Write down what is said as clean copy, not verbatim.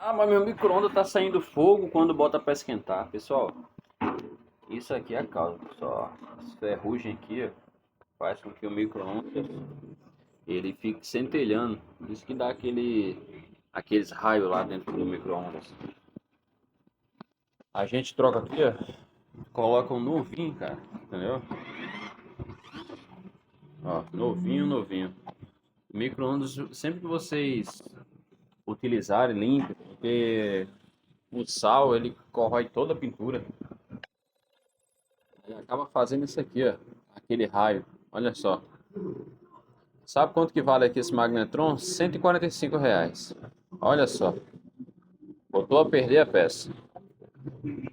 Ah, mas meu micro-ondas tá saindo fogo quando bota pra esquentar. Pessoal, isso aqui é a causa, pessoal. Essa ferrugem aqui, ó, faz com que o micro-ondas ele fique centelhando. Isso que dá aqueles raios lá dentro do micro-ondas. A gente troca aqui, ó, coloca um novinho, cara, entendeu? Ó, novinho, novinho. Micro-ondas, sempre que vocês utilizarem, limpe, porque o sal ele corrói toda a pintura. Ele acaba fazendo isso aqui, ó, aquele raio. Olha só. Sabe quanto que vale aqui esse magnetron? R$ 145. Olha só. Botou a perder a peça.